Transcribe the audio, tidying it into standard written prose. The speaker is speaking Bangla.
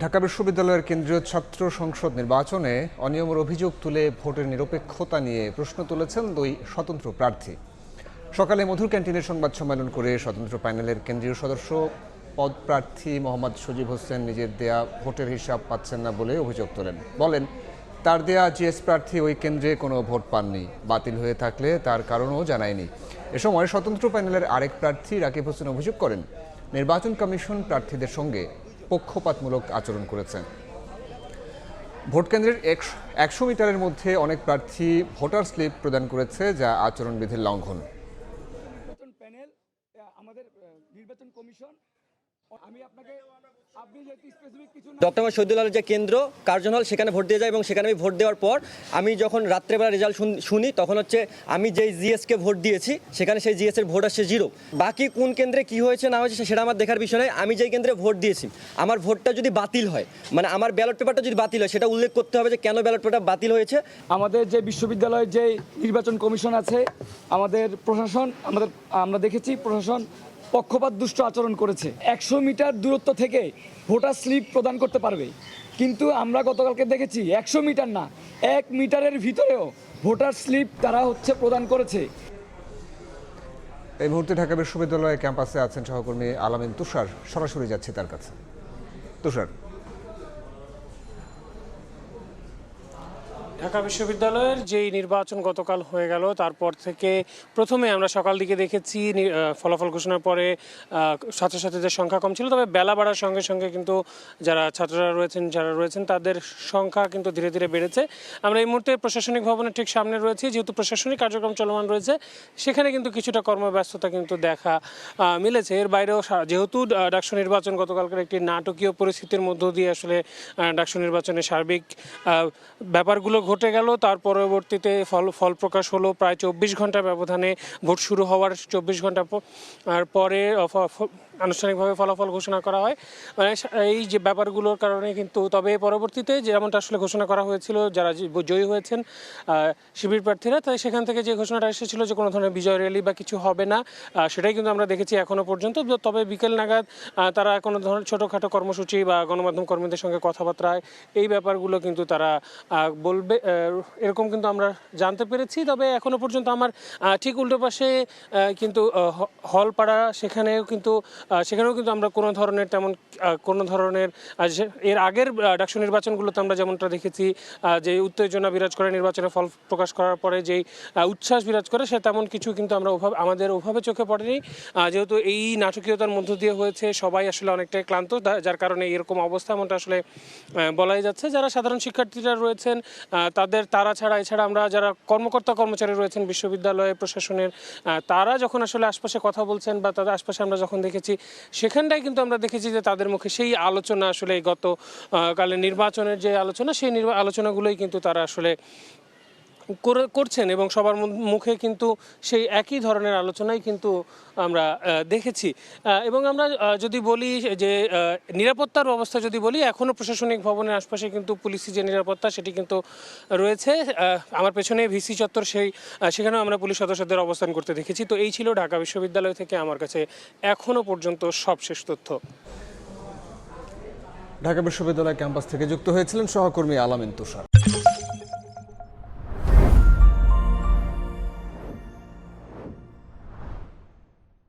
ঢাকা বিশ্ববিদ্যালয়ের কেন্দ্রীয় ছাত্র সংসদ নির্বাচনে অনিয়মের অভিযোগ তুলে ভোটের নিরপেক্ষতা নিয়ে প্রশ্ন তুলেছেন দুই স্বতন্ত্র প্রার্থী। সকালে মধুর ক্যান্টিনের সংবাদ সম্মেলন করে স্বতন্ত্র প্যানেলের কেন্দ্রীয় সদস্য পদপ্রার্থী মোহাম্মদ সজীব হোসেন নিজের দেয়া ভোটের হিসাব পাচ্ছেন না বলে অভিযোগ তোলেন। বলেন, তার দেয়া জিএস প্রার্থী ওই কেন্দ্রে কোনো ভোট পাননি, বাতিল হয়ে থাকলে তার কারণও জানায়নি। এ সময় স্বতন্ত্র প্যানেলের আরেক প্রার্থী রাকিব হোসেন অভিযোগ করেন, নির্বাচন কমিশন প্রার্থীদের সঙ্গে পক্ষপাতমূলক আচরণ করেছেন। ভোট কেন্দ্রের 100 মিটারের মধ্যে অনেক প্রার্থী ভোটার স্লিপ প্রদান করেছে, যা আচরণবিধির লঙ্ঘন। প্যানেল আমাদের নির্বাচন কমিশন ডক্টর মোহাম্মদ শহীদুল আলমের যে কেন্দ্র কার্জন হল, সেখানে ভোট দিয়ে যায় এবং সেখানে আমি ভোট দেওয়ার পর আমি যখন রাত্রেবেলা রেজাল্ট শুনি, তখন হচ্ছে আমি যেই জিএসকে ভোট দিয়েছি সেখানে সেই জিএসের ভোট আসছে 0। বাকি কোন কেন্দ্রে কি হয়েছে না হয়েছে সেটা আমার দেখার বিষয় নয়। আমি যেই কেন্দ্রে ভোট দিয়েছি, আমার ভোটটা যদি বাতিল হয়, মানে আমার ব্যালট পেপারটা যদি বাতিল হয়, সেটা উল্লেখ করতে হবে যে কেন ব্যালট পেপারটা বাতিল হয়েছে। আমাদের যে বিশ্ববিদ্যালয়ের যে নির্বাচন কমিশন আছে, আমাদের প্রশাসন, আমরা দেখেছি প্রশাসন পক্ষপাত দুষ্ট আচরণ করেছে। 100 মিটার দূরত্ব থেকে ভোটার স্লিপ প্রদান করতে পারবে, কিন্তু আমরা গতকালকে দেখেছি 100 মিটার না, 1 মিটারের ভিতরেও ভোটার স্লিপ তারা প্রদান করেছে। এই মুহূর্তে ঢাকা বিশ্ববিদ্যালয়ের ক্যাম্পাসে আছেন সহকর্মী আলামিন তুষার। সরাসরি যাচ্ছে তার কাছে। তুষার, ঢাকা বিশ্ববিদ্যালয়ের যেই নির্বাচন গতকাল হয়ে গেল, তারপর থেকে প্রথমে আমরা সকাল দিকে দেখেছি ফলাফল ঘোষণার পরে ছাত্রছাত্রীদের সংখ্যা কম ছিল, তবে বেলা বাড়ার সঙ্গে সঙ্গে কিন্তু যারা ছাত্ররা রয়েছেন তাদের সংখ্যা কিন্তু ধীরে ধীরে বেড়েছে। আমরা এই মুহূর্তে প্রশাসনিক ভবনের ঠিক সামনে রয়েছি। যেহেতু প্রশাসনিক কার্যক্রম চলমান রয়েছে, সেখানে কিন্তু কিছুটা কর্মব্যস্ততা কিন্তু দেখা মিলেছে। এর বাইরেও যেহেতু ডাকসু নির্বাচন গতকালকার একটি নাটকীয় পরিস্থিতির মধ্য দিয়ে আসলে ডাকসু নির্বাচনের সার্বিক ব্যাপারগুলো ঘটে গেল, তার পরবর্তীতে ফল প্রকাশ হলো প্রায় 24 ঘন্টা ব্যবধানে। ভোট শুরু হওয়ার 24 ঘন্টা পরে আনুষ্ঠানিকভাবে ফলাফল ঘোষণা করা হয়। মানে এই যে ব্যাপারগুলোর কারণে কিন্তু, তবে পরবর্তীতে যেমনটা আসলে ঘোষণা করা হয়েছিল, যারা জয়ী হয়েছেন শিবির প্রার্থীরা, তাই সেখান থেকে যে ঘোষণাটা এসেছিল যে কোনো ধরনের বিজয় র্যালি বা কিছু হবে না, সেটাই কিন্তু আমরা দেখেছি এখনো পর্যন্ত। তবে বিকেল নাগাদ তারা কোনো ধরনের ছোটোখাটো কর্মসূচি বা গণমাধ্যম কর্মীদের সঙ্গে কথাবার্তায় এই ব্যাপারগুলো কিন্তু তারা বলবে, এরকম কিন্তু আমরা জানতে পেরেছি। তবে এখনো পর্যন্ত আমার ঠিক উল্টো পাশে কিন্তু হলপাড়া, সেখানেও কিন্তু আমরা কোনো ধরনের এর আগের ডাকসু নির্বাচনগুলোতে আমরা যেমনটা দেখেছি যে উত্তেজনা বিরাজ করে, নির্বাচনে ফল প্রকাশ করার পরে যেই উচ্ছ্বাস বিরাজ করে, সে তেমন কিছু কিন্তু আমাদের ওভাবে চোখে পড়েনি। যেহেতু এই নাটকীয়তার মধ্য দিয়ে হয়েছে, সবাই আসলে অনেকটাই ক্লান্ত, যার কারণে এরকম অবস্থা এমনটা আসলে বলাই যাচ্ছে। যারা সাধারণ শিক্ষার্থীরা রয়েছেন এছাড়া আমরা যারা কর্মচারী রয়েছেন বিশ্ববিদ্যালয় প্রশাসনের, তারা যখন আসলে আশপাশে কথা বলছেন বা তাদের আশপাশে আমরা যখন দেখেছি, সেখানটাই কিন্তু আমরা দেখেছি যে তাদের মুখে সেই আলোচনা, আসলে গত কালের নির্বাচনের যে আলোচনা, সেই আলোচনাগুলোই কিন্তু তারা আসলে করছেন এবং সবার মুখে কিন্তু সেই একই ধরনের আলোচনাই কিন্তু আমরা দেখেছি। এবং আমরা যদি বলি যে নিরাপত্তার ব্যবস্থা যদি বলি, এখনও প্রশাসনিক ভবনের আশপাশে কিন্তু পুলিশি যে নিরাপত্তা, সেটি কিন্তু রয়েছে। আমার পেছনে ভিসি চত্বর, সেখানেও আমরা পুলিশ সদস্যদের অবস্থান করতে দেখেছি। তো এই ছিল ঢাকা বিশ্ববিদ্যালয় থেকে আমার কাছে এখনও পর্যন্ত সবশেষ তথ্য। ঢাকা বিশ্ববিদ্যালয় ক্যাম্পাস থেকে যুক্ত হয়েছিলেন সহকর্মী আলামিন তুষার।